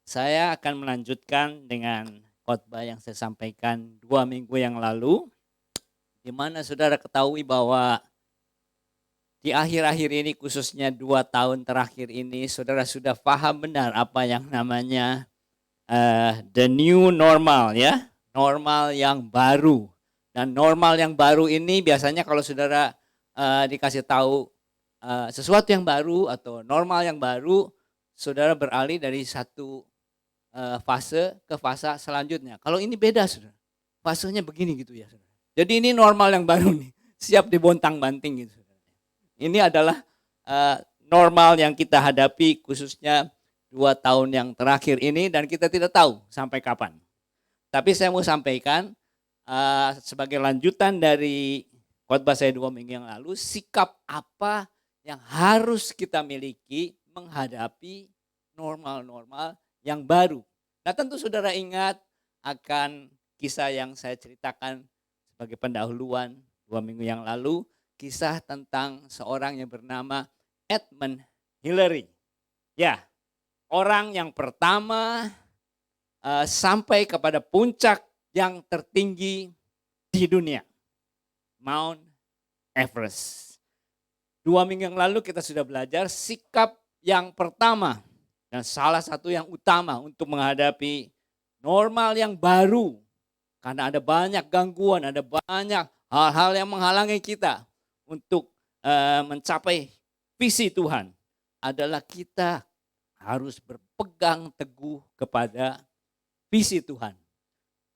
Saya akan melanjutkan dengan khotbah yang saya sampaikan 2 minggu yang lalu, di mana saudara ketahui bahwa di akhir-akhir ini khususnya 2 tahun terakhir ini saudara sudah paham benar apa yang namanya the new normal ya, normal yang baru. Dan normal yang baru ini biasanya kalau saudara dikasih tahu sesuatu yang baru atau normal yang baru, saudara beralih dari satu fase ke fase selanjutnya. Kalau ini beda saudara, fasenya begini gitu ya saudara. Jadi ini normal yang baru nih, siap dibontang-banting gitu saudara. Ini adalah normal yang kita hadapi khususnya 2 tahun yang terakhir ini dan kita tidak tahu sampai kapan. Tapi saya mau sampaikan sebagai lanjutan dari khotbah saya 2 minggu yang lalu, sikap apa yang harus kita miliki menghadapi normal-normal yang baru. Nah tentu saudara ingat akan kisah yang saya ceritakan sebagai pendahuluan 2 minggu yang lalu, kisah tentang seorang yang bernama Edmund Hillary. Ya, orang yang pertama sampai kepada puncak yang tertinggi di dunia, Mount Everest. 2 minggu yang lalu kita sudah belajar sikap yang pertama dan salah satu yang utama untuk menghadapi normal yang baru. Karena ada banyak gangguan, ada banyak hal-hal yang menghalangi kita untuk mencapai visi Tuhan. Adalah kita harus berpegang teguh kepada visi Tuhan.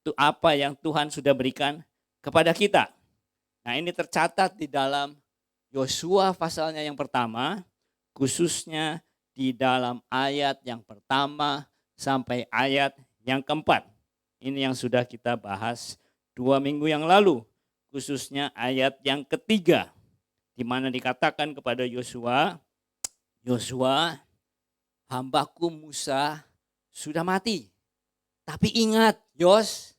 Itu apa yang Tuhan sudah berikan kepada kita. Nah ini tercatat di dalam Yosua pasalnya yang pertama, khususnya di dalam ayat yang pertama sampai ayat yang keempat. Ini yang sudah kita bahas 2 minggu yang lalu, khususnya ayat yang ketiga, di mana dikatakan kepada Yosua, Yosua, hambaku Musa sudah mati. Tapi ingat, Yos,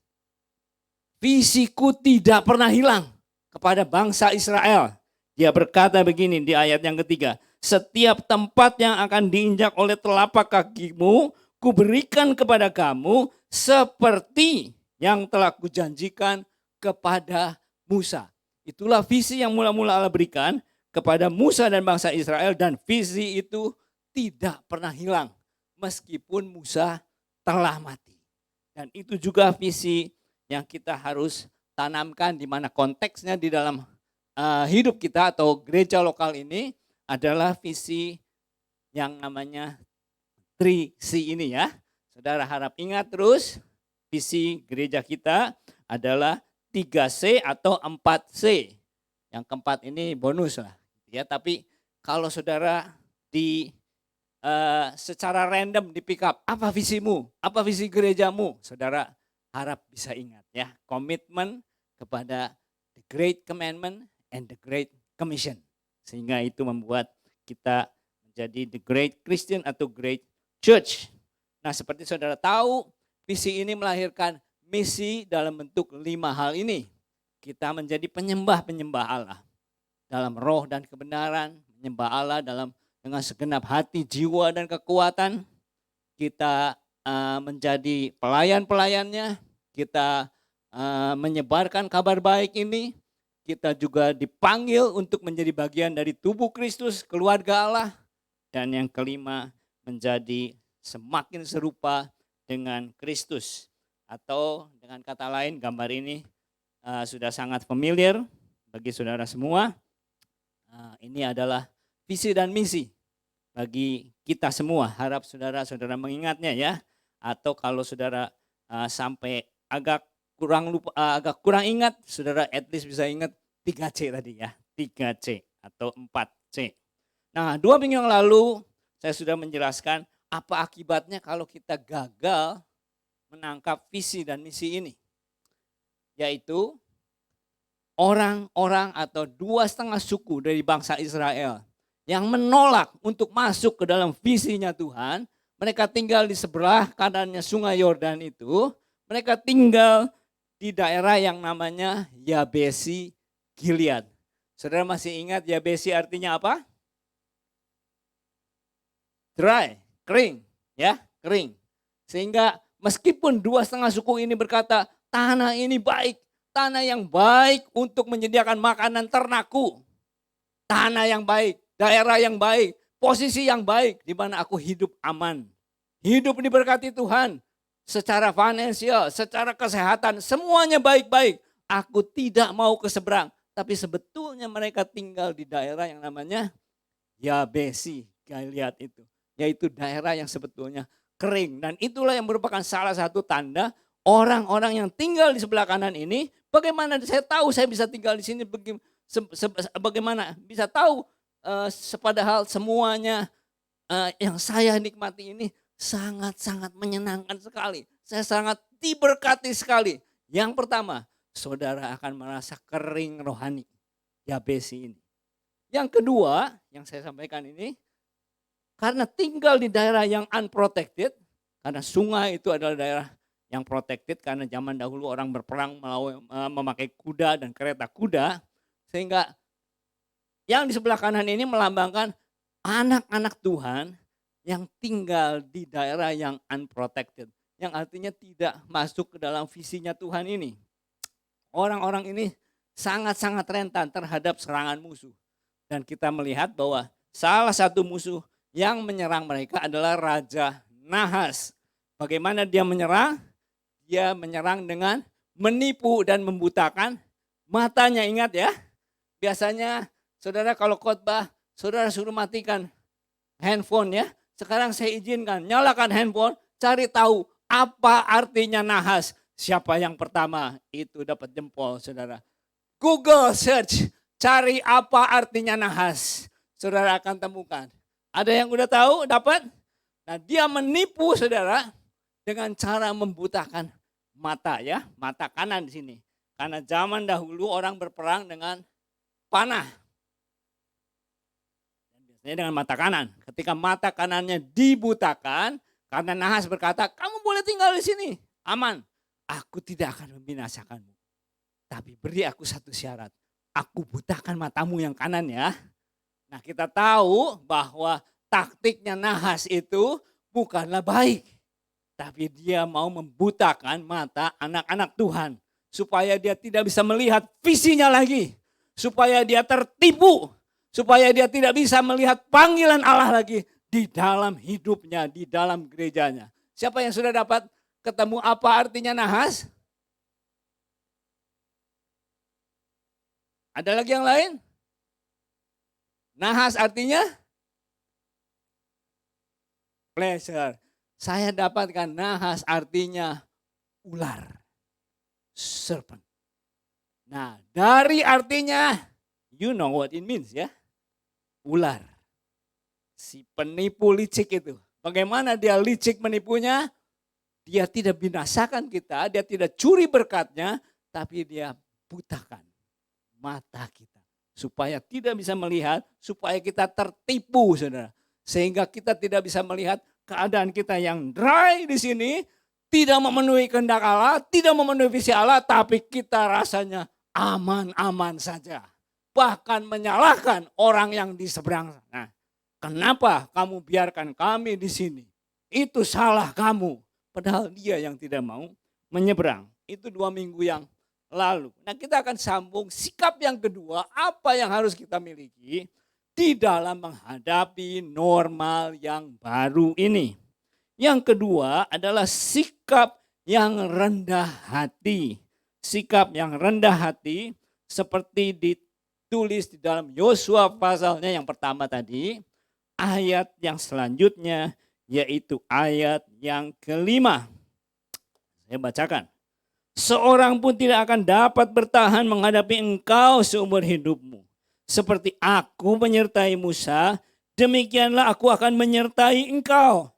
visiku tidak pernah hilang kepada bangsa Israel. Dia berkata begini di ayat yang ketiga, setiap tempat yang akan diinjak oleh telapak kakimu, kuberikan kepada kamu seperti yang telah kujanjikan kepada Musa. Itulah visi yang mula-mula Allah berikan kepada Musa dan bangsa Israel, dan visi itu tidak pernah hilang meskipun Musa telah mati. Dan itu juga visi yang kita harus tanamkan, di mana konteksnya di dalam hidup kita atau gereja lokal ini adalah visi yang namanya 3C ini ya. Saudara harap ingat terus, visi gereja kita adalah 3C atau 4C. Yang keempat ini bonus lah ya, tapi kalau saudara secara random di pick up, apa visimu, apa visi gerejamu, saudara harap bisa ingat ya, komitmen kepada the great commandment and the great commission, sehingga itu membuat kita menjadi the great Christian atau great church. Nah seperti saudara tahu, visi ini melahirkan misi dalam bentuk 5 hal ini. Kita menjadi penyembah-penyembah Allah dalam roh dan kebenaran, menyembah Allah dengan segenap hati, jiwa, dan kekuatan. Kita menjadi pelayan-pelayannya, kita menyebarkan kabar baik ini. Kita juga dipanggil untuk menjadi bagian dari tubuh Kristus, keluarga Allah. Dan yang kelima, menjadi semakin serupa dengan Kristus. Atau dengan kata lain, gambar ini sudah sangat familiar bagi saudara semua. Ini adalah visi dan misi bagi kita semua. Harap saudara-saudara mengingatnya ya. Atau kalau saudara sampai agak kurang ingat, saudara at least bisa ingat 3C tadi ya. 3C atau 4C. Nah 2 minggu yang lalu saya sudah menjelaskan apa akibatnya kalau kita gagal menangkap visi dan misi ini. Yaitu orang-orang atau 2,5 suku dari bangsa Israel yang menolak untuk masuk ke dalam visinya Tuhan. Mereka tinggal di sebelah kanannya sungai Yordan itu. Mereka tinggal di daerah yang namanya Yabesi Gilead. Saudara masih ingat Yabesi artinya apa? Dry, kering, ya, kering. Sehingga meskipun 2,5 suku ini berkata, tanah ini baik, tanah yang baik untuk menyediakan makanan ternakku. Tanah yang baik, daerah yang baik, posisi yang baik, di mana aku hidup aman. Hidup diberkati Tuhan, secara finansial, secara kesehatan, semuanya baik-baik. Aku tidak mau ke seberang. Tapi sebetulnya mereka tinggal di daerah yang namanya Yabesi, Gilead itu. Yaitu daerah yang sebetulnya kering. Dan itulah yang merupakan salah satu tanda orang-orang yang tinggal di sebelah kanan ini. Bagaimana saya tahu saya bisa tinggal di sini, bagaimana bisa tahu padahal semuanya yang saya nikmati ini sangat-sangat menyenangkan sekali. Saya sangat diberkati sekali. Yang pertama, saudara akan merasa kering rohani. Yabesi ini. Yang kedua, yang saya sampaikan ini, karena tinggal di daerah yang unprotected, karena sungai itu adalah daerah yang protected, karena zaman dahulu orang berperang memakai kuda dan kereta kuda, sehingga yang di sebelah kanan ini melambangkan anak-anak Tuhan yang tinggal di daerah yang unprotected, yang artinya tidak masuk ke dalam visinya Tuhan ini. Orang-orang ini sangat-sangat rentan terhadap serangan musuh. Dan kita melihat bahwa salah satu musuh yang menyerang mereka adalah Raja Nahas. Bagaimana dia menyerang? Dia menyerang dengan menipu dan membutakan matanya. Ingat ya, biasanya saudara kalau khotbah, saudara suruh matikan handphone ya. Sekarang saya izinkan, nyalakan handphone, cari tahu apa artinya nahas. Siapa yang pertama itu dapat jempol, saudara. Google search, cari apa artinya nahas. Saudara akan temukan. Ada yang udah tahu, dapat? Nah, dia menipu saudara dengan cara membutakan mata ya, mata kanan di sini. Karena zaman dahulu orang berperang dengan panah. Dengan mata kanan. Ketika mata kanannya dibutakan, karena Nahas berkata, kamu boleh tinggal di sini, aman. Aku tidak akan membinasakanmu. Tapi beri aku satu syarat. Aku butakan matamu yang kanan ya. Nah, kita tahu bahwa taktiknya Nahas itu bukanlah baik. Tapi dia mau membutakan mata anak-anak Tuhan. Supaya dia tidak bisa melihat visinya lagi. Supaya dia tertipu. Supaya dia tidak bisa melihat panggilan Allah lagi di dalam hidupnya, di dalam gerejanya. Siapa yang sudah dapat ketemu apa artinya nahas? Ada lagi yang lain? Nahas artinya pleasure. Saya dapatkan nahas artinya ular, serpent. Nah, dari artinya, you know what it means ya. Ular. Si penipu licik itu. Bagaimana dia licik menipunya? Dia tidak binasakan kita, dia tidak curi berkatnya, tapi dia butakan mata kita. Supaya tidak bisa melihat, supaya kita tertipu saudara. Sehingga kita tidak bisa melihat keadaan kita yang dry di sini, tidak memenuhi kehendak Allah, tidak memenuhi visi Allah, tapi kita rasanya aman-aman saja. Bahkan menyalahkan orang yang di seberang sana. Kenapa kamu biarkan kami di sini? Itu salah kamu. Padahal dia yang tidak mau menyeberang. Itu 2 minggu yang lalu. Nah, kita akan sambung sikap yang kedua, apa yang harus kita miliki di dalam menghadapi normal yang baru ini. Yang kedua adalah sikap yang rendah hati. Sikap yang rendah hati seperti ditulis di dalam Yosua pasalnya yang pertama tadi. Ayat yang selanjutnya yaitu ayat yang kelima. Saya bacakan. Seorang pun tidak akan dapat bertahan menghadapi engkau seumur hidupmu. Seperti aku menyertai Musa, demikianlah aku akan menyertai engkau.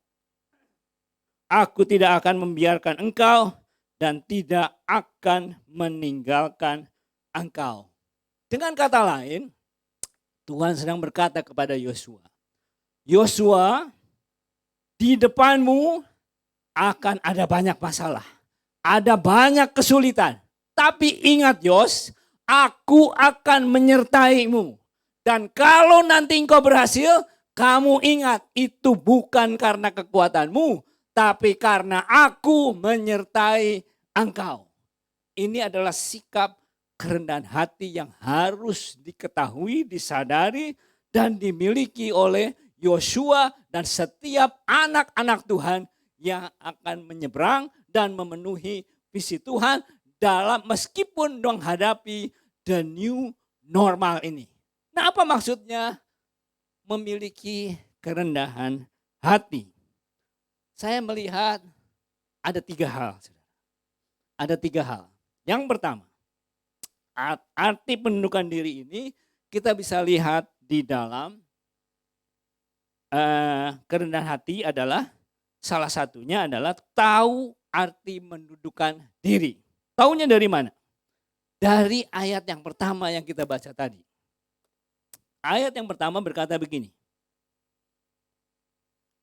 Aku tidak akan membiarkan engkau dan tidak akan meninggalkan engkau. Dengan kata lain, Tuhan sedang berkata kepada Yosua, Yosua, di depanmu akan ada banyak masalah. Ada banyak kesulitan. Tapi ingat Yos, aku akan menyertaimu. Dan kalau nanti engkau berhasil, kamu ingat itu bukan karena kekuatanmu. tapi karena aku menyertai engkau. Ini adalah sikap kerendahan hati yang harus diketahui, disadari, dan dimiliki oleh Yosua dan setiap anak-anak Tuhan yang akan menyeberang dan memenuhi visi Tuhan dalam meskipun menghadapi the new normal ini. Nah, apa maksudnya memiliki kerendahan hati? Saya melihat ada 3 hal. Ada 3 hal. Yang pertama, arti penundukan diri ini kita bisa lihat di dalam kerendahan hati adalah salah satunya adalah tahu arti menundukkan diri. Taunya dari mana? Dari ayat yang pertama yang kita baca tadi. Ayat yang pertama berkata begini.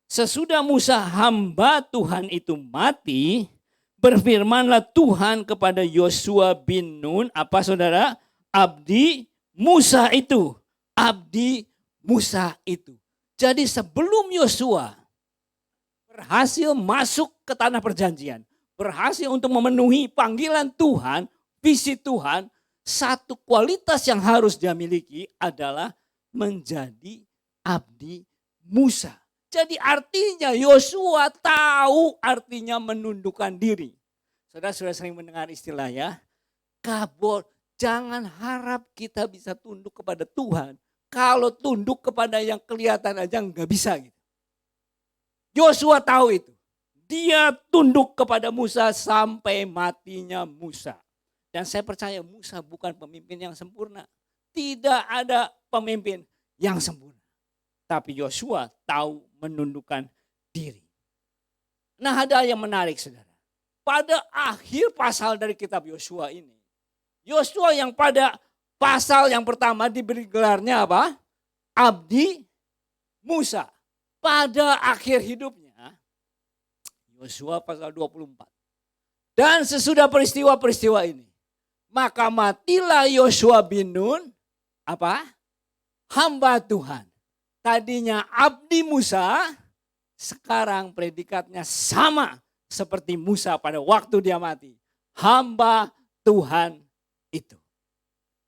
Sesudah Musa hamba Tuhan itu mati, berfirmanlah Tuhan kepada Yosua bin Nun, apa saudara? Abdi Musa itu. Abdi Musa itu. Jadi sebelum Yosua berhasil masuk ke tanah perjanjian, berhasil untuk memenuhi panggilan Tuhan, visi Tuhan, satu kualitas yang harus dia miliki adalah menjadi abdi Musa. Jadi artinya Yosua tahu artinya menundukkan diri. Saudara sudah sering mendengar istilah ya. Kabur, jangan harap kita bisa tunduk kepada Tuhan. Kalau tunduk kepada yang kelihatan aja nggak bisa gitu. Yosua tahu itu. Dia tunduk kepada Musa sampai matinya Musa. Dan saya percaya Musa bukan pemimpin yang sempurna. Tidak ada pemimpin yang sempurna. Tapi Yosua tahu menundukkan diri. Nah, ada yang menarik saudara. Pada akhir pasal dari kitab Yosua ini. Yosua yang pada pasal yang pertama diberi gelarnya apa? Abdi Musa. Pada akhir hidupnya. Yosua pasal 24. Dan sesudah peristiwa-peristiwa ini. Maka matilah Yosua bin Nun. Apa? Hamba Tuhan. Tadinya abdi Musa, sekarang predikatnya sama seperti Musa pada waktu dia mati. Hamba Tuhan itu.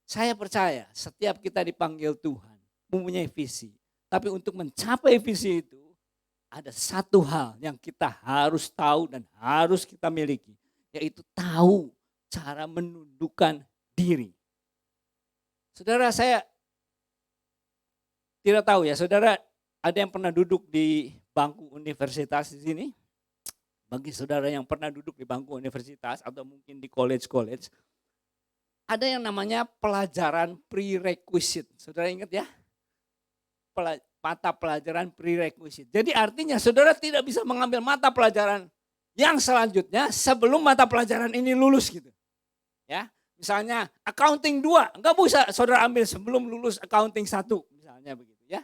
Saya percaya setiap kita dipanggil Tuhan, mempunyai visi. Tapi untuk mencapai visi itu, ada satu hal yang kita harus tahu dan harus kita miliki. Yaitu tahu cara menundukkan diri. Saudara, saya tidak tahu ya, saudara ada yang pernah duduk di bangku universitas di sini? Bagi saudara yang pernah duduk di bangku universitas atau mungkin di college, ada yang namanya pelajaran prerequisite. Saudara ingat ya? Mata pelajaran prerequisite. Jadi artinya saudara tidak bisa mengambil mata pelajaran yang selanjutnya sebelum mata pelajaran ini lulus gitu. Ya, misalnya accounting 2, enggak bisa saudara ambil sebelum lulus accounting 1 misalnya begitu. Ya.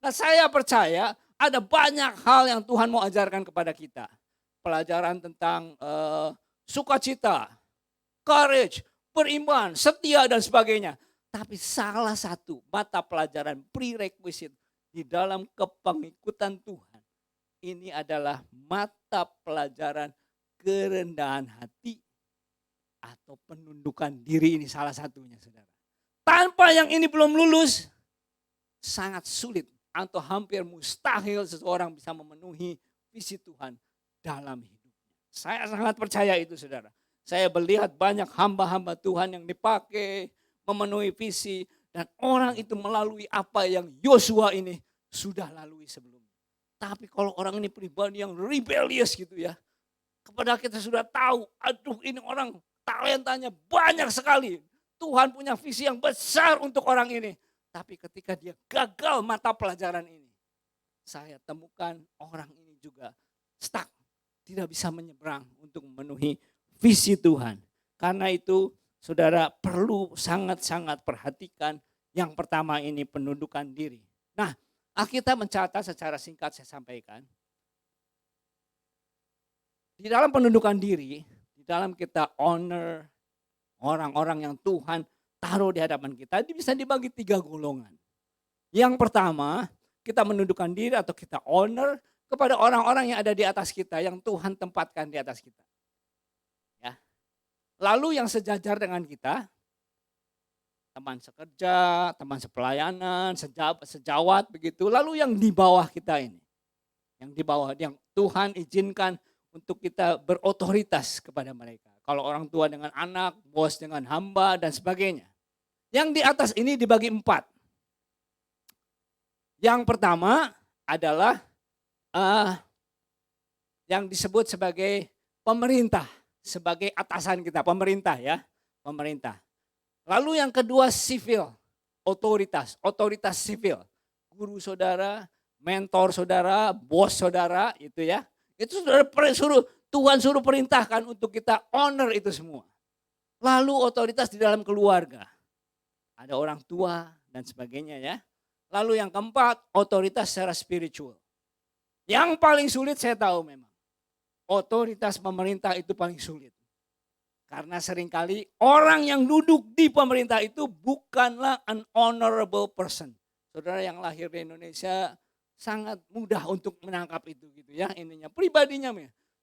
Nah, saya percaya ada banyak hal yang Tuhan mau ajarkan kepada kita. Pelajaran tentang sukacita, courage, beriman, setia dan sebagainya. Tapi salah satu mata pelajaran prerequisite di dalam kepengikutan Tuhan. Ini adalah mata pelajaran kerendahan hati atau penundukan diri, ini salah satunya saudara. Tanpa yang ini belum lulus, sangat sulit atau hampir mustahil seseorang bisa memenuhi visi Tuhan dalam hidupnya. Saya sangat percaya itu saudara. Saya melihat banyak hamba-hamba Tuhan yang dipakai memenuhi visi. Dan orang itu melalui apa yang Yosua ini sudah lalui sebelumnya. Tapi kalau orang ini pribadi yang rebellious gitu ya. Kepada kita sudah tahu, aduh ini orang talentanya banyak sekali. Tuhan punya visi yang besar untuk orang ini. Tapi ketika dia gagal mata pelajaran ini, saya temukan orang ini juga stuck. Tidak bisa menyeberang untuk memenuhi visi Tuhan. Karena itu saudara perlu sangat-sangat perhatikan yang pertama ini penundukan diri. Nah, Alkitab mencatat secara singkat saya sampaikan. Di dalam penundukan diri, di dalam kita honor orang-orang yang Tuhan taruh di hadapan kita, bisa dibagi 3 golongan. Yang pertama, kita menundukkan diri atau kita honor kepada orang-orang yang ada di atas kita, yang Tuhan tempatkan di atas kita. Ya. Lalu yang sejajar dengan kita, teman sekerja, teman sepelayanan, sejawat begitu. Lalu yang di bawah kita ini, yang di bawah, yang Tuhan izinkan untuk kita berotoritas kepada mereka. Kalau orang tua dengan anak, bos dengan hamba, dan sebagainya. Yang di atas ini dibagi 4. Yang pertama adalah yang disebut sebagai pemerintah, sebagai atasan kita, pemerintah ya, pemerintah. Lalu yang kedua sivil, otoritas sivil, guru saudara, mentor saudara, bos saudara, itu ya. Itu saudara Tuhan suruh perintahkan untuk kita honor itu semua. Lalu otoritas di dalam keluarga, ada orang tua dan sebagainya ya. Lalu yang keempat, otoritas secara spiritual. Yang paling sulit saya tahu memang, otoritas pemerintah itu paling sulit. Karena seringkali orang yang duduk di pemerintah itu bukanlah an honorable person. Saudara yang lahir di Indonesia sangat mudah untuk menangkap itu gitu ya, ininya pribadinya.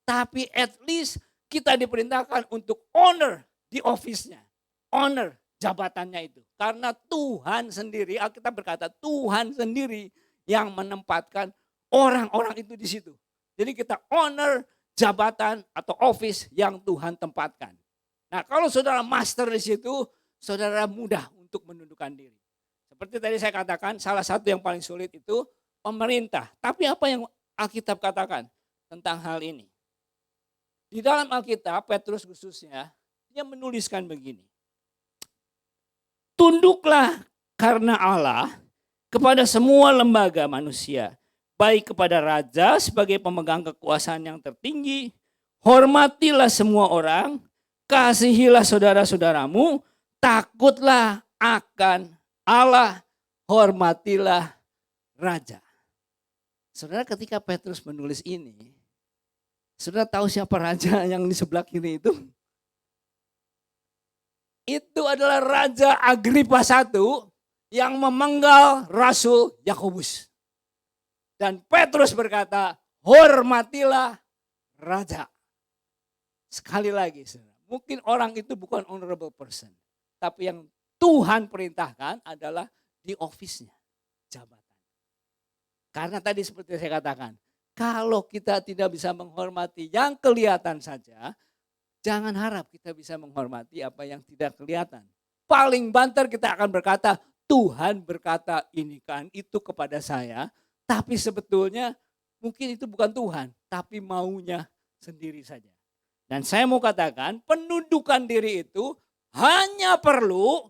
Tapi at least kita diperintahkan untuk honor di office-nya, honor jabatannya itu. Karena Tuhan sendiri, Alkitab berkata Tuhan sendiri yang menempatkan orang-orang itu di situ. Jadi kita honor jabatan atau office yang Tuhan tempatkan. Nah, kalau saudara master di situ, saudara mudah untuk menundukkan diri. Seperti tadi saya katakan, salah satu yang paling sulit itu pemerintah. Tapi apa yang Alkitab katakan tentang hal ini? Di dalam Alkitab, Petrus khususnya, dia menuliskan begini. Tunduklah karena Allah kepada semua lembaga manusia, baik kepada raja sebagai pemegang kekuasaan yang tertinggi, hormatilah semua orang, kasihilah saudara-saudaramu, takutlah akan Allah, hormatilah raja. Saudara, ketika Petrus menulis ini, saudara tahu siapa raja yang di sebelah kiri itu? Itu adalah Raja Agripa I yang memenggal Rasul Yakobus. Dan Petrus berkata, hormatilah raja. Sekali lagi, saudara, mungkin orang itu bukan honorable person. Tapi yang Tuhan perintahkan adalah di office-nya, jabatan. Karena tadi seperti saya katakan, kalau kita tidak bisa menghormati yang kelihatan saja, jangan harap kita bisa menghormati apa yang tidak kelihatan. Paling banter kita akan berkata, Tuhan berkata ini kan itu kepada saya. Tapi sebetulnya mungkin itu bukan Tuhan, tapi maunya sendiri saja. Dan saya mau katakan penundukan diri itu hanya perlu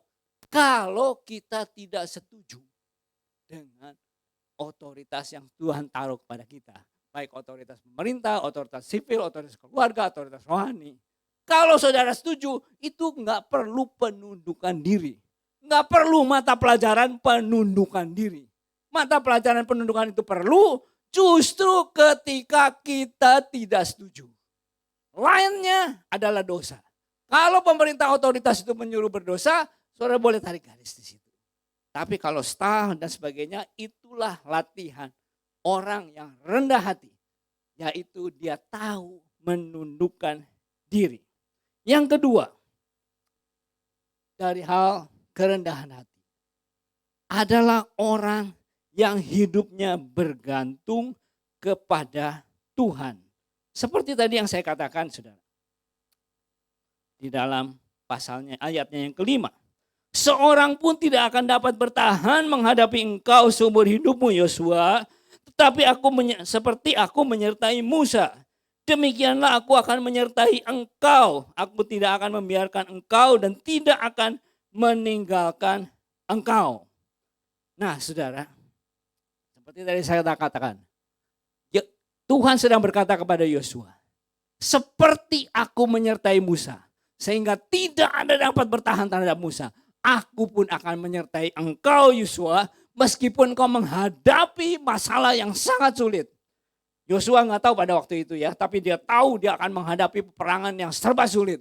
kalau kita tidak setuju dengan otoritas yang Tuhan taruh kepada kita. Baik otoritas pemerintah, otoritas sipil, otoritas keluarga, otoritas rohani. Kalau saudara setuju, itu nggak perlu penundukan diri. Nggak perlu mata pelajaran penundukan diri. Mata pelajaran penundukan itu perlu justru ketika kita tidak setuju. Lainnya adalah dosa. Kalau pemerintah otoritas itu menyuruh berdosa, saudara boleh tarik garis di situ. Tapi kalau staff dan sebagainya, itulah latihan orang yang rendah hati. Yaitu dia tahu menundukkan diri. Yang kedua, dari hal kerendahan hati, adalah orang yang hidupnya bergantung kepada Tuhan. Seperti tadi yang saya katakan, saudara. Di dalam pasalnya, ayatnya yang kelima. Seorang pun tidak akan dapat bertahan menghadapi engkau seumur hidupmu, Yosua. Tetapi seperti aku menyertai Musa. Demikianlah aku akan menyertai engkau. Aku tidak akan membiarkan engkau dan tidak akan meninggalkan engkau. Nah, saudara. Seperti tadi saya katakan, Tuhan sedang berkata kepada Yosua, seperti aku menyertai Musa, sehingga tidak ada dapat bertahan terhadap Musa, aku pun akan menyertai engkau Yosua, meskipun kau menghadapi masalah yang sangat sulit. Yosua nggak tahu pada waktu itu ya, tapi dia tahu dia akan menghadapi peperangan yang serba sulit.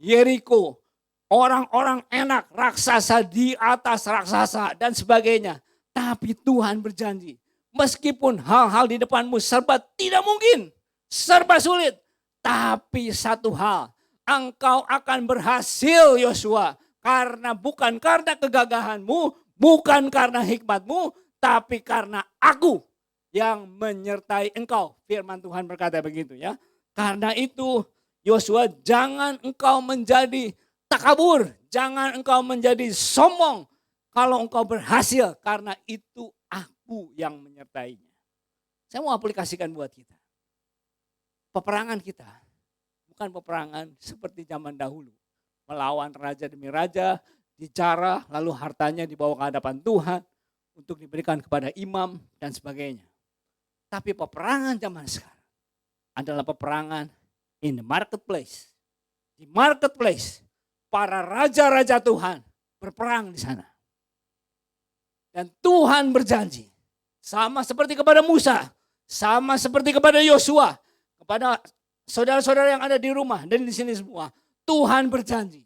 Yeriko, orang-orang enak, raksasa di atas raksasa dan sebagainya. Tapi Tuhan berjanji Meskipun hal-hal di depanmu serba tidak mungkin, serba sulit. Tapi satu hal, engkau akan berhasil Yosua. Karena bukan karena kegagahanmu, bukan karena hikmatmu, tapi karena aku yang menyertai engkau. Firman Tuhan berkata begitu ya. Karena itu Yosua, jangan engkau menjadi takabur, jangan engkau menjadi sombong kalau engkau berhasil, karena itu aku yang menyertainya. Saya mau aplikasikan buat kita. Peperangan kita bukan peperangan seperti zaman dahulu. Melawan raja demi raja, dijarah, lalu hartanya dibawa ke hadapan Tuhan untuk diberikan kepada imam dan sebagainya. Tapi peperangan zaman sekarang adalah peperangan in the marketplace. Di marketplace, para raja-raja Tuhan berperang di sana. Dan Tuhan berjanji, sama seperti kepada Musa, sama seperti kepada Yosua, kepada saudara-saudara yang ada di rumah dan di sini semua, Tuhan berjanji,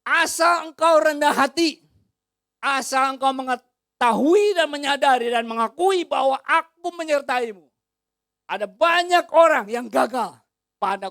asal engkau rendah hati, asal engkau mengetahui dan menyadari dan mengakui bahwa aku menyertaimu. Ada banyak orang yang gagal,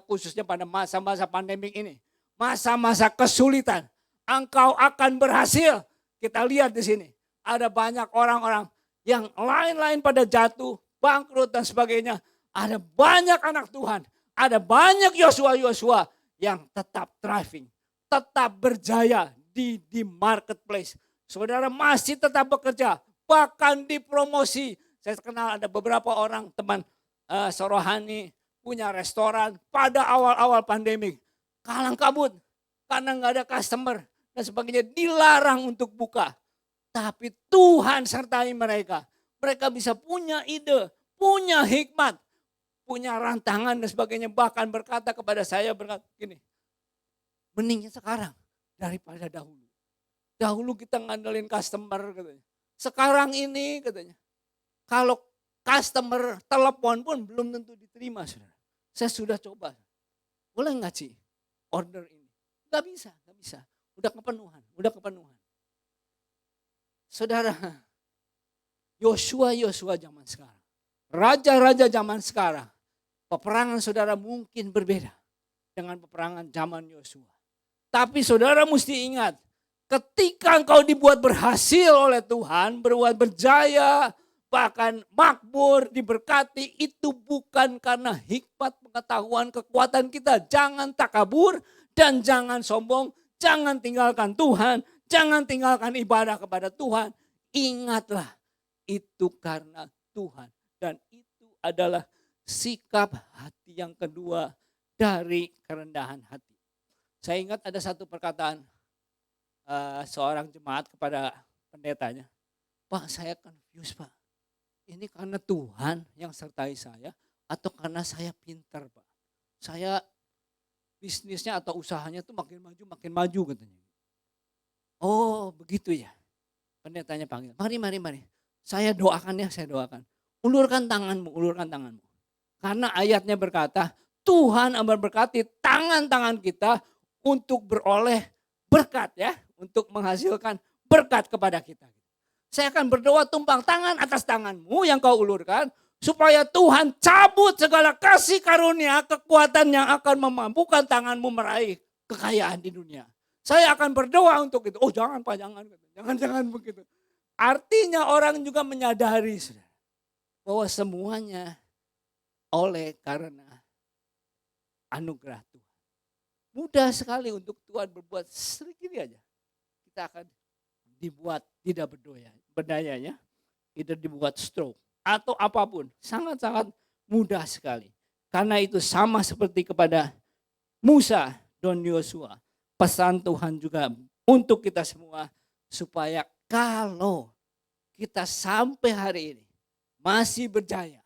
khususnya pada masa-masa pandemik ini, masa-masa kesulitan. Engkau akan berhasil. Kita lihat di sini, ada banyak orang-orang yang lain-lain pada jatuh, bangkrut dan sebagainya. Ada banyak anak Tuhan, ada banyak Yosua-Yosua yang tetap thriving, tetap berjaya di marketplace. Saudara masih tetap bekerja, bahkan dipromosi. Saya kenal ada beberapa orang teman Sorohani punya restoran pada awal-awal pandemik. Kalang kabut karena nggak ada customer dan sebagainya, dilarang untuk buka. Tapi Tuhan sertai mereka. Mereka bisa punya ide, punya hikmat, punya rantangan dan sebagainya. Bahkan berkata kepada saya, berkata gini, mendingnya sekarang daripada dahulu. Dahulu kita ngandelin customer katanya. Sekarang ini katanya, kalau customer telepon pun belum tentu diterima, saudara. Saya sudah coba. Boleh nggak sih order ini? Nggak bisa. Udah kepenuhan. Saudara, Yosua zaman sekarang, raja-raja zaman sekarang, peperangan saudara mungkin berbeda dengan peperangan zaman Yosua. Tapi saudara mesti ingat, ketika engkau dibuat berhasil oleh Tuhan, berbuat berjaya, bahkan makmur, diberkati, itu bukan karena hikmat, pengetahuan, kekuatan kita. Jangan takabur dan jangan sombong, jangan tinggalkan Tuhan, jangan tinggalkan ibadah kepada Tuhan. Ingatlah, itu karena Tuhan. Dan itu adalah sikap hati yang kedua dari kerendahan hati. Saya ingat ada satu perkataan seorang jemaat kepada pendetanya. Pak, saya confused Pak. Ini karena Tuhan yang sertai saya atau karena saya pintar Pak. Saya bisnisnya atau usahanya tuh makin maju katanya. Oh begitu ya. Pendetanya panggil, mari. Saya doakan. Ulurkan tanganmu. Karena ayatnya berkata, Tuhan akan berkati tangan-tangan kita untuk beroleh berkat ya. Untuk menghasilkan berkat kepada kita. Saya akan berdoa tumpang tangan atas tanganmu yang kau ulurkan. Supaya Tuhan cabut segala kasih karunia, kekuatan yang akan memampukan tanganmu meraih kekayaan di dunia. Saya akan berdoa untuk itu. Oh jangan Pak, jangan begitu. Artinya orang juga menyadari bahwa semuanya oleh karena anugerah Tuhan. Mudah sekali untuk Tuhan berbuat sedikit aja. Kita akan dibuat tidak berdaya ya. Tidak dibuat stroke atau apapun. Sangat-sangat mudah sekali. Karena itu sama seperti kepada Musa dan Yosua. Pesan Tuhan juga untuk kita semua. Supaya kalau kita sampai hari ini masih berjaya,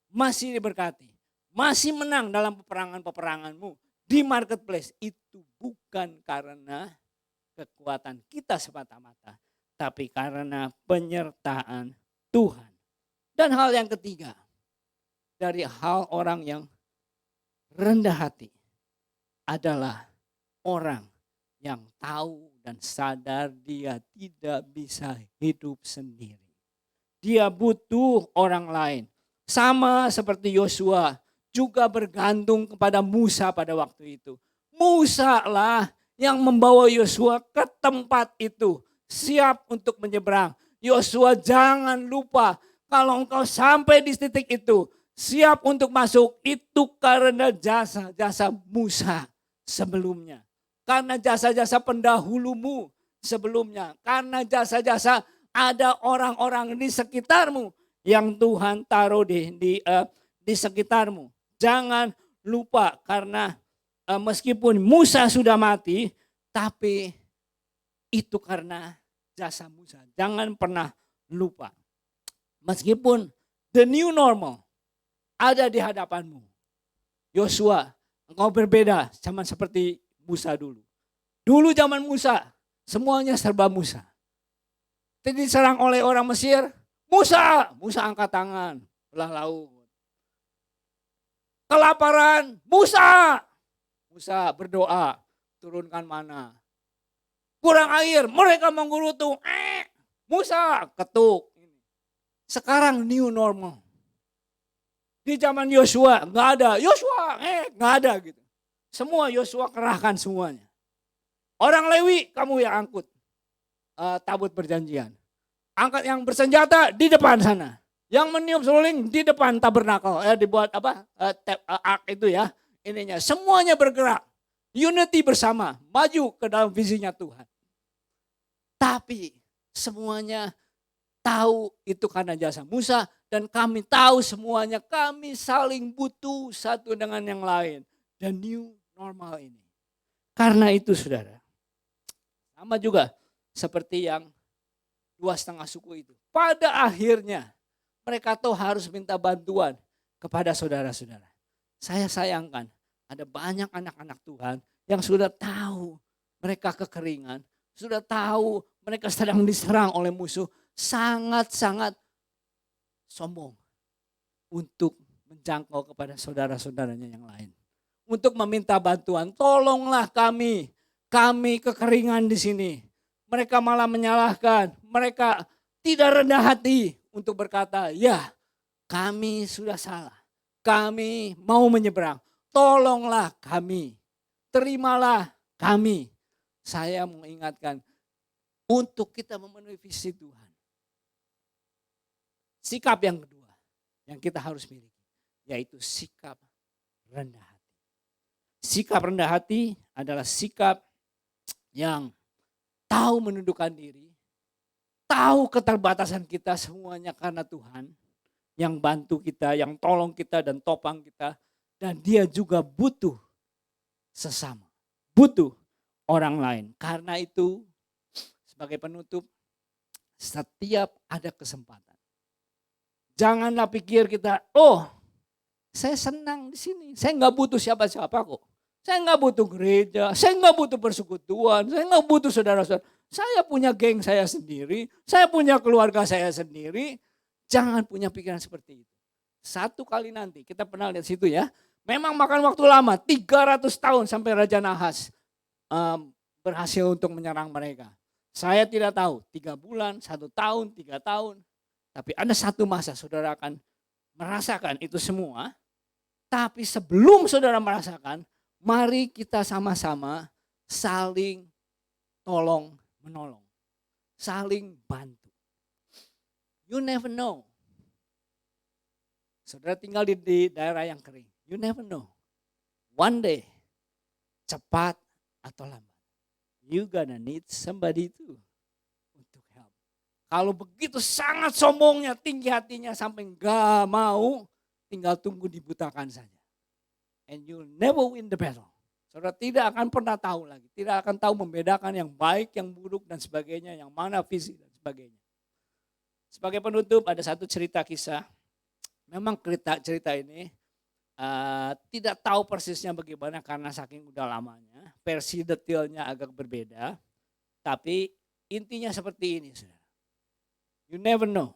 masih diberkati, masih menang dalam peperanganmu di marketplace. Itu bukan karena kekuatan kita semata-mata. Tapi karena penyertaan Tuhan. Dan hal yang ketiga, dari hal orang yang rendah hati adalah orang yang tahu dan sadar dia tidak bisa hidup sendiri. Dia butuh orang lain. Sama seperti Yosua juga bergantung kepada Musa pada waktu itu. Musa lah yang membawa Yosua ke tempat itu, siap untuk menyeberang. Yosua, jangan lupa kalau engkau sampai di titik itu, siap untuk masuk, itu karena jasa-jasa Musa sebelumnya. Karena jasa-jasa pendahulumu sebelumnya. Karena jasa-jasa ada orang-orang di sekitarmu yang Tuhan taruh di sekitarmu. Jangan lupa karena meskipun Musa sudah mati, tapi itu karena jasa Musa. Jangan pernah lupa. Meskipun the new normal ada di hadapanmu. Yosua, engkau berbeda sama seperti Musa dulu. Dulu zaman Musa, semuanya serba Musa. Jadi diserang oleh orang Mesir, Musa angkat tangan, belah laut. Kelaparan, Musa berdoa, turunkan mana. Kurang air, mereka menggerutu, Musa ketuk. Sekarang new normal. Di zaman Yosua nggak ada, nggak ada gitu. Semua Yosua kerahkan semuanya. Orang Lewi kamu yang angkut tabut perjanjian. Angkat yang bersenjata di depan sana. Yang meniup seruling di depan tabernakel. Dibuat ark itu ya. Ininya semuanya bergerak. Unity bersama. Maju ke dalam visinya Tuhan. Tapi semuanya tahu itu karena jasa Musa. Dan kami tahu semuanya kami saling butuh satu dengan yang lain. Dan new normal ini. Karena itu saudara. Sama juga seperti yang 2,5 suku itu. Pada akhirnya mereka tuh harus minta bantuan kepada saudara-saudara. Saya sayangkan ada banyak anak-anak Tuhan yang sudah tahu mereka kekeringan. Sudah tahu mereka sedang diserang oleh musuh. Sangat-sangat sombong untuk menjangkau kepada saudara-saudaranya yang lain. Untuk meminta bantuan, tolonglah kami kekeringan di sini. Mereka malah menyalahkan, mereka tidak rendah hati untuk berkata, ya kami sudah salah, kami mau menyeberang, tolonglah kami, terimalah kami. Saya mau ingatkan, untuk kita memenuhi visi Tuhan. Sikap yang kedua yang kita harus miliki, yaitu sikap rendah hati. Sikap rendah hati adalah sikap yang tahu menundukkan diri, tahu keterbatasan kita semuanya karena Tuhan yang bantu kita, yang tolong kita dan topang kita. Dan dia juga butuh sesama, butuh orang lain. Karena itu sebagai penutup, setiap ada kesempatan. Janganlah pikir kita, saya senang di sini, saya nggak butuh siapa-siapa kok. Saya nggak butuh gereja, saya nggak butuh persekutuan, saya nggak butuh saudara-saudara. Saya punya geng saya sendiri, saya punya keluarga saya sendiri. Jangan punya pikiran seperti itu. Satu kali nanti, kita pernah lihat situ ya. Memang makan waktu lama, 300 tahun sampai Raja Nahas berhasil untuk menyerang mereka. Saya tidak tahu, 3 bulan, 1 tahun, 3 tahun. Tapi ada satu masa saudara akan merasakan itu semua. Tapi sebelum saudara merasakan, mari kita sama-sama saling tolong menolong. Saling bantu. You never know. Saudara tinggal di daerah yang kering. You never know. One day, cepat atau lambat, you gonna need somebody too untuk help. Kalau begitu sangat sombongnya, tinggi hatinya sampai gak mau, tinggal tunggu dibutakan saja. And you never win the battle. Saudara tidak akan pernah tahu lagi. Tidak akan tahu membedakan yang baik, yang buruk dan sebagainya. Yang mana visi dan sebagainya. Sebagai penutup ada satu cerita kisah. Memang cerita ini tidak tahu persisnya bagaimana karena saking udah lamanya. Versi detailnya agak berbeda. Tapi intinya seperti ini saudara. You never know.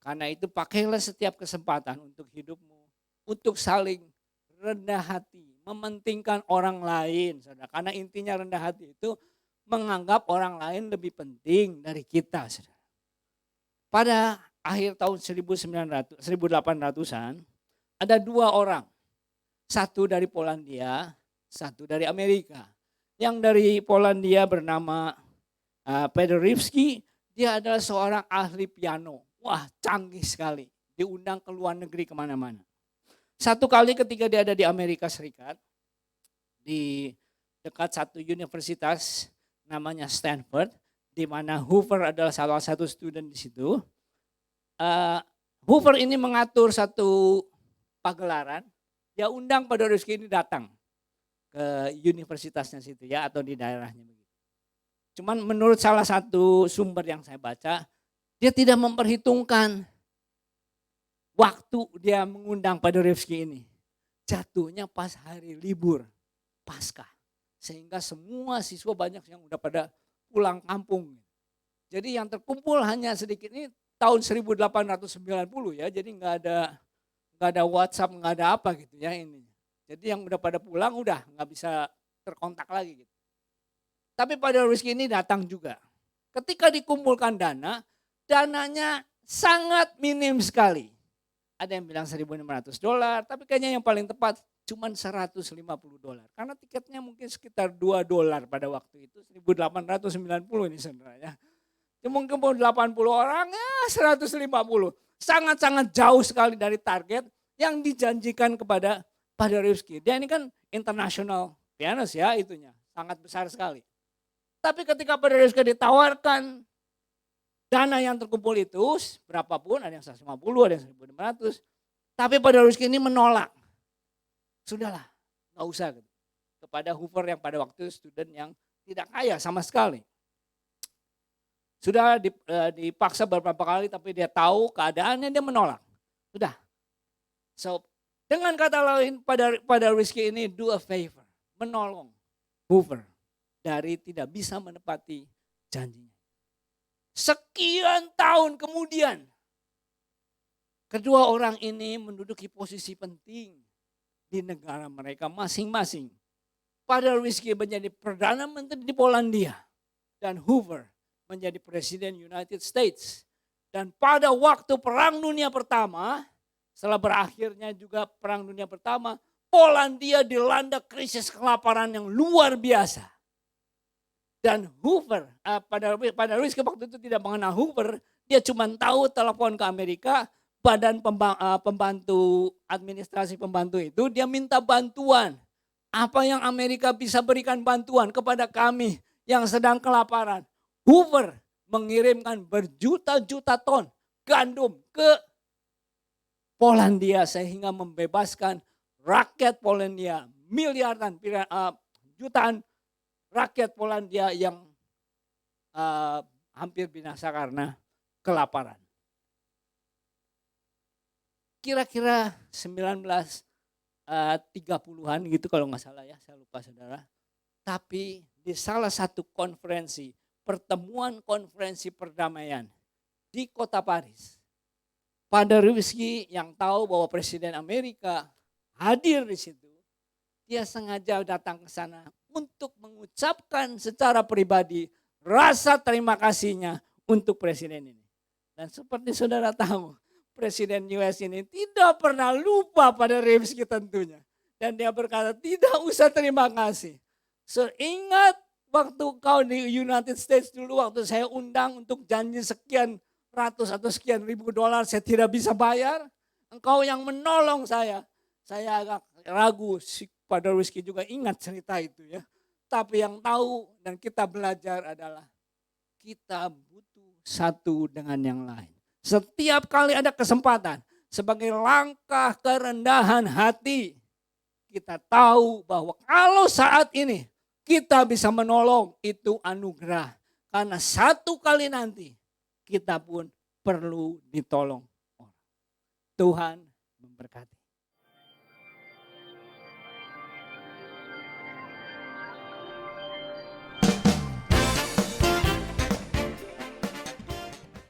Karena itu pakailah setiap kesempatan untuk hidupmu. Untuk saling rendah hati, mementingkan orang lain, saudara. Karena intinya rendah hati itu menganggap orang lain lebih penting dari kita, saudara. pada akhir tahun 1800-an ada dua orang. Satu dari Polandia, satu dari Amerika. Yang dari Polandia bernama Paderewski, dia adalah seorang ahli piano. Wah, canggih sekali. Diundang ke luar negeri kemana-mana. Satu kali ketika dia ada di Amerika Serikat, di dekat satu universitas namanya Stanford, di mana Hoover adalah salah satu student di situ. Hoover ini mengatur satu pagelaran, dia undang Paderewski ini datang ke universitasnya situ ya, atau di daerahnya begitu. Cuman menurut salah satu sumber yang saya baca, dia tidak memperhitungkan waktu dia mengundang Paderewski ini. Jatuhnya pas hari libur Paskah. Sehingga semua siswa banyak yang udah pada pulang kampung. Jadi yang terkumpul hanya sedikit, ini tahun 1890 ya. Jadi nggak ada WhatsApp, nggak ada apa gitu ya ini. Jadi yang udah pada pulang udah nggak bisa terkontak lagi gitu. Tapi Paderewski ini datang juga. Ketika dikumpulkan dananya sangat minim sekali. Ada yang bilang $1.500, tapi kayaknya yang paling tepat cuma $150. Karena tiketnya mungkin sekitar $2 pada waktu itu, 1890 ini sebenarnya. Mungkin 80 orang ya 150. Sangat-sangat jauh sekali dari target yang dijanjikan kepada Paderewski. Dia ini kan international pianist ya itunya, sangat besar sekali. Tapi ketika Paderewski ditawarkan dana yang terkumpul itu berapapun, ada yang 150, ada yang 1.500. Tapi Paderewski ini menolak. Sudahlah, gak usah. Gitu. Kepada Hoover yang pada waktu itu student yang tidak kaya sama sekali. Sudah dipaksa beberapa kali tapi dia tahu keadaannya, dia menolak. Sudah. So, dengan kata lain Paderewski ini do a favor. Menolong Hoover dari tidak bisa menepati janjinya. Sekian tahun kemudian, kedua orang ini menduduki posisi penting di negara mereka masing-masing. Paderewski menjadi Perdana Menteri di Polandia dan Hoover menjadi Presiden United States. Dan pada waktu Perang Dunia Pertama, setelah berakhirnya juga Perang Dunia Pertama, Polandia dilanda krisis kelaparan yang luar biasa. Dan Hoover, Paderewski waktu itu tidak mengenal Hoover, dia cuma tahu telepon ke Amerika, badan pembantu, administrasi pembantu itu, dia minta bantuan. Apa yang Amerika bisa berikan bantuan kepada kami yang sedang kelaparan. Hoover mengirimkan berjuta-juta ton gandum ke Polandia sehingga membebaskan rakyat Polandia, miliaran, jutaan rakyat Polandia yang hampir binasa karena kelaparan. Kira-kira 1930-an gitu kalau nggak salah ya, saya lupa saudara. Tapi di salah satu pertemuan konferensi perdamaian di kota Paris, Paderewski yang tahu bahwa Presiden Amerika hadir di situ, dia sengaja datang ke sana untuk mengucapkan secara pribadi rasa terima kasihnya untuk presiden ini. Dan seperti saudara tahu, Presiden US ini tidak pernah lupa Paderewski tentunya. Dan dia berkata tidak usah terima kasih. So, ingat waktu kau di United States dulu, waktu saya undang untuk janji sekian ratus atau sekian ribu dolar saya tidak bisa bayar. Engkau yang menolong saya. Saya agak ragu, si Paderewski juga ingat cerita itu ya. Tapi yang tahu dan kita belajar adalah kita butuh satu dengan yang lain. Setiap kali ada kesempatan sebagai langkah kerendahan hati, kita tahu bahwa kalau saat ini kita bisa menolong itu anugerah. Karena satu kali nanti kita pun perlu ditolong. Tuhan memberkati.